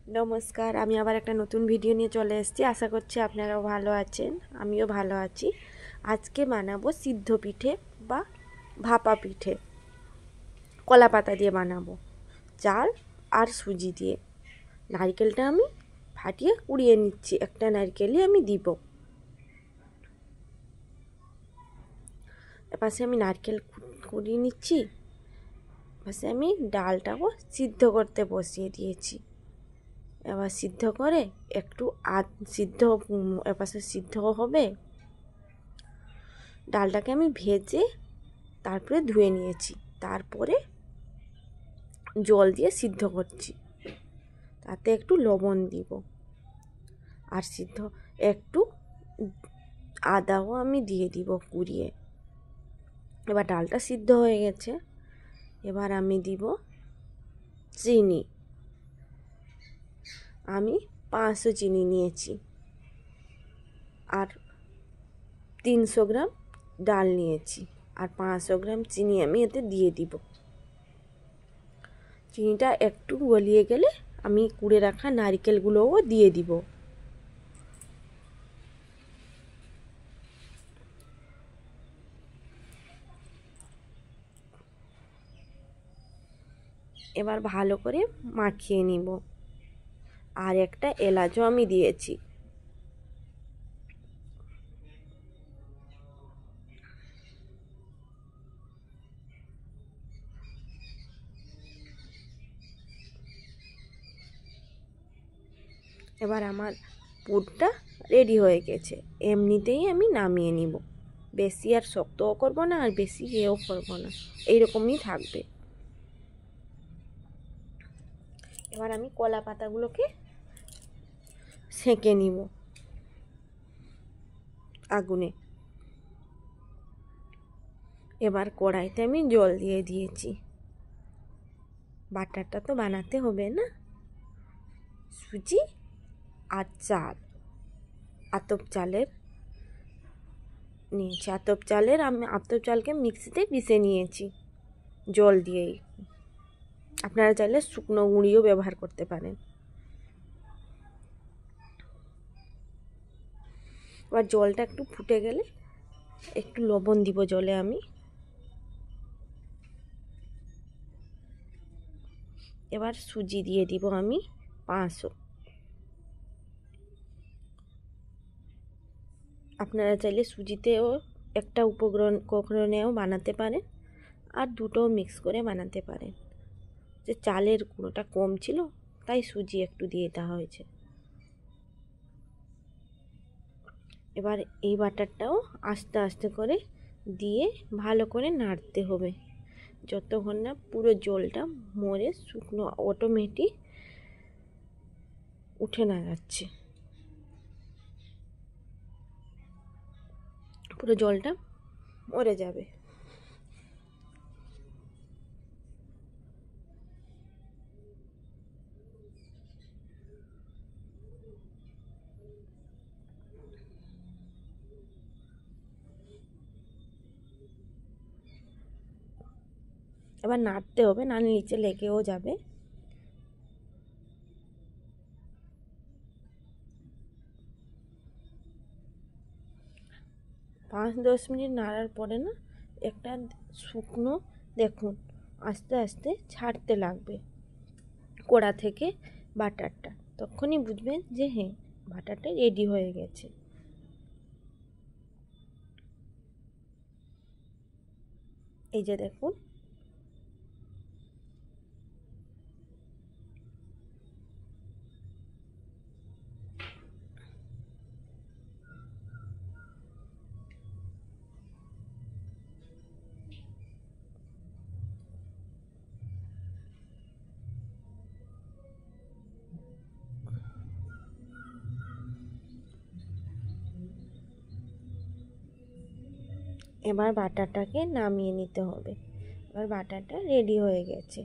নমস্কার, আমি আবার একটা নতুন ভিডিও নিয়ে চলে এসেছি। আশা করছি আপনারাও ভালো আছেন, আমিও ভালো আছি। আজকে বানাবো সিদ্ধ পিঠে বা ভাপা পিঠে। কলা পাতা দিয়ে বানাবো, চাল আর সুজি দিয়ে। নারকেলটা আমি ফাটিয়ে কুড়িয়ে নিচ্ছি, একটা নারকেলই আমি দিব। এপাশে আমি নারকেল কুড়িয়ে নিচ্ছি, এপাশে আমি ডালটাও সিদ্ধ করতে বসিয়ে দিয়েছি। এবার সিদ্ধ করে একটু সিদ্ধ এপাশে সিদ্ধ হবে। ডালটাকে আমি ভেজে তারপরে ধুয়ে নিয়েছি, তারপরে জল দিয়ে সিদ্ধ করছি। তাতে একটু লবণ দিব আর সিদ্ধ একটু আদাও আমি দিয়ে দিব কুড়িয়ে। এবার ডালটা সিদ্ধ হয়ে গেছে, এবার আমি দিব চিনি। আমি 500 চিনি নিয়েছি আর 300 গ্রাম ডাল নিয়েছি আর 500 গ্রাম চিনি আমি এতে দিয়ে দিব। চিনিটা একটু গলিয়ে গেলে আমি কুড়ে রাখা নারকেলগুলোও দিয়ে দিব। এবার ভালো করে মাখিয়ে নিব। আর একটা এলাচও আমি দিয়েছি। এবার আমার পুরটা রেডি হয়ে গেছে। এমনিতেই আমি নামিয়ে নিব। বেশি আর শক্তও করব না আর বেশি ইয়েও করব না, এইরকমই থাকবে। এবার আমি কলা পাতাগুলোকে সেঁকে নিব আগুনে। এবার কড়াইতে আমি জল দিয়ে দিয়েছি। বাটারটা তো বানাতে হবে না। সুজি আর চাল, আতপ চালের নিয়েছি। আমি আতপ চালকে মিক্সিতে পিষে নিয়েছি জল দিয়েই। আপনারা চাইলে শুকনো গুঁড়িও ব্যবহার করতে পারেন। এবার জলটা একটু ফুটে গেলে একটু লবণ দিব জলে আমি। এবার সুজি দিয়ে দিব আমি 500। আপনারা চাইলে সুজিতেও একটা উপকরণেও বানাতে পারেন আর দুটোও মিক্স করে বানাতে পারেন। যে চালের গুঁড়োটা কম ছিল তাই সুজি একটু দিয়ে দেওয়া হয়েছে। এবার এই বাটারটাও আস্তে আস্তে করে দিয়ে ভালো করে নাড়তে হবে যতক্ষণ না পুরো জলটা মরে শুকনো অটোমেটিক উঠে না যাচ্ছে। পুরো জলটা মরে যাবে। এবার নাড়তে হবে, না নিচে লেগেও যাবে। 5-10 মিনিট নাড়ার পরে না একটা শুকনো, দেখুন আস্তে আস্তে ছাড়তে লাগবে কড়া থেকে বাটারটা। তখনই বুঝবেন যে হ্যাঁ, বাটারটা রেডি হয়ে গেছে। এই যে দেখুন, এবার বাটারটাকে নামিয়ে নিতে হবে। এবার বাটারটা রেডি হয়ে গেছে।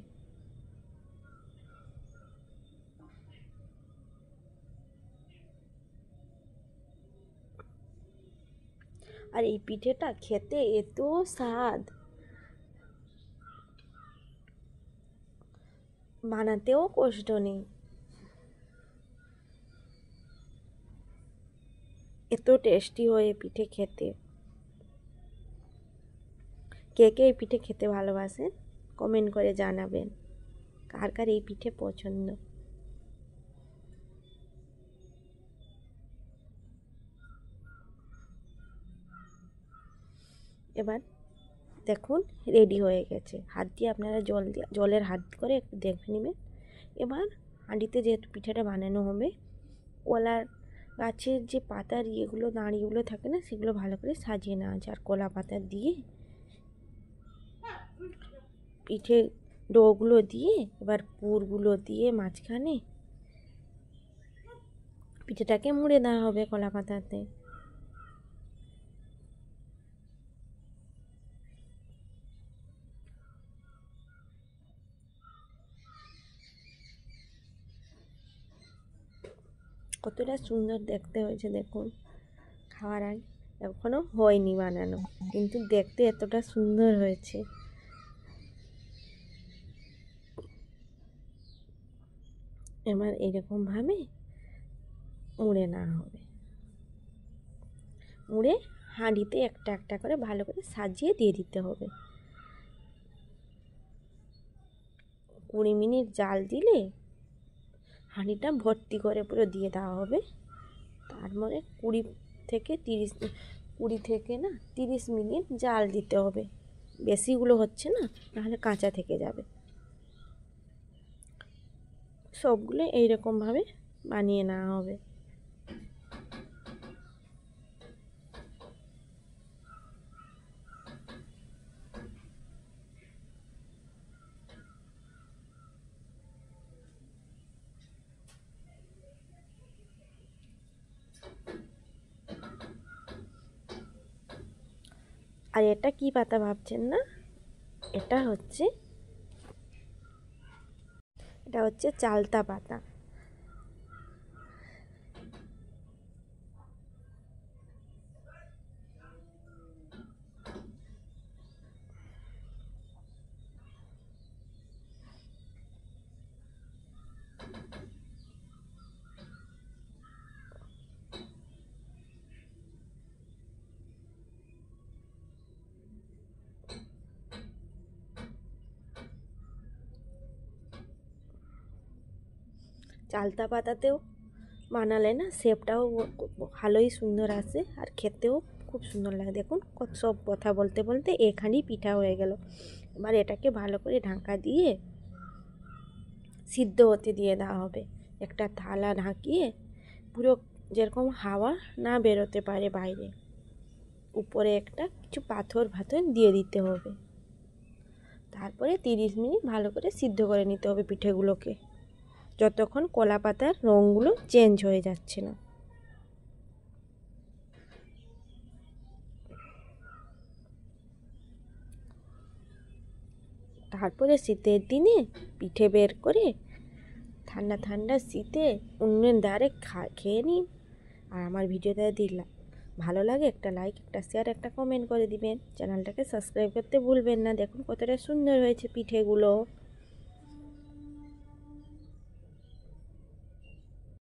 আর এই পিঠেটা খেতে এত স্বাদ, বানাতেও কষ্ট নেই। এত টেস্টি হয় পিঠে খেতে। কে কে এই পিঠে খেতে ভালোবাসেন কমেন্ট করে জানাবেন, কার কার এই পিঠে পছন্দ। এবার দেখুন রেডি হয়ে গেছে। হাত দিয়ে আপনারা জলের হাত করে একটু দেখে নেবেন। এবার হাঁড়িতে যেহেতু পিঠাটা বানানো হবে, কলার গাছের যে পাতার ইয়েগুলো দাঁড়িয়েগুলো থাকে না, সেগুলো ভালো করে সাজিয়ে নেওয়া আছে। আর কলা পাতা দিয়ে পিঠে ডোগুলো দিয়ে এবার পুরগুলো দিয়ে মাঝখানে পিঠেটাকে মুড়ে দেওয়া হবে কলা পাতাতে। কতটা সুন্দর দেখতে হয়েছে দেখুন। খাওয়ার আগে এখনও হয়নি বানানো, কিন্তু দেখতে এতটা সুন্দর হয়েছে। এবার এরকমভাবে মুড়ে নেওয়া হবে। মুড়ে হাঁড়িতে একটা একটা করে ভালো করে সাজিয়ে দিয়ে দিতে হবে। 20 মিনিট জাল দিলে হাঁড়িটা ভর্তি করে পুরো দিয়ে দেওয়া হবে। তারপরে 20 থেকে 30 মিনিট জাল দিতে হবে। বেশিগুলো হচ্ছে না, নাহলে কাঁচা থেকে যাবে। সবগুলো এইরকমভাবে বানিয়ে নেওয়া হবে। আর এটা কি পাতা ভাবছেন না, এটা হচ্ছে চালতা পাতা। চালতা পাতাতেও বানালে না শেপটাও ভালোই সুন্দর আসে, আর খেতেও খুব সুন্দর লাগে। দেখুন সব কথা বলতে বলতে এখানেই পিঠা হয়ে গেল। এবার এটাকে ভালো করে ঢাকা দিয়ে সিদ্ধ হতে দিয়ে দেওয়া হবে। একটা থালা ঢাকিয়ে পুরো যেরকম হাওয়া না বেরোতে পারে বাইরে, উপরে একটা কিছু পাথর দিয়ে দিতে হবে। তারপরে 30 মিনিট ভালো করে সিদ্ধ করে নিতে হবে পিঠেগুলোকে, যতক্ষণ কলা পাতার রঙগুলো চেঞ্জ হয়ে যাচ্ছে না। তারপরে শীতের দিনে পিঠে বের করে ঠান্ডা ঠান্ডা শীতে উনুনের ধারে খেয়ে নিন। আর আমার ভিডিওটা দিলাম ভালো লাগে একটা লাইক, একটা শেয়ার, একটা কমেন্ট করে দিবেন। চ্যানেলটাকে সাবস্ক্রাইব করতে ভুলবেন না। দেখুন কতটা সুন্দর হয়েছে পিঠেগুলো।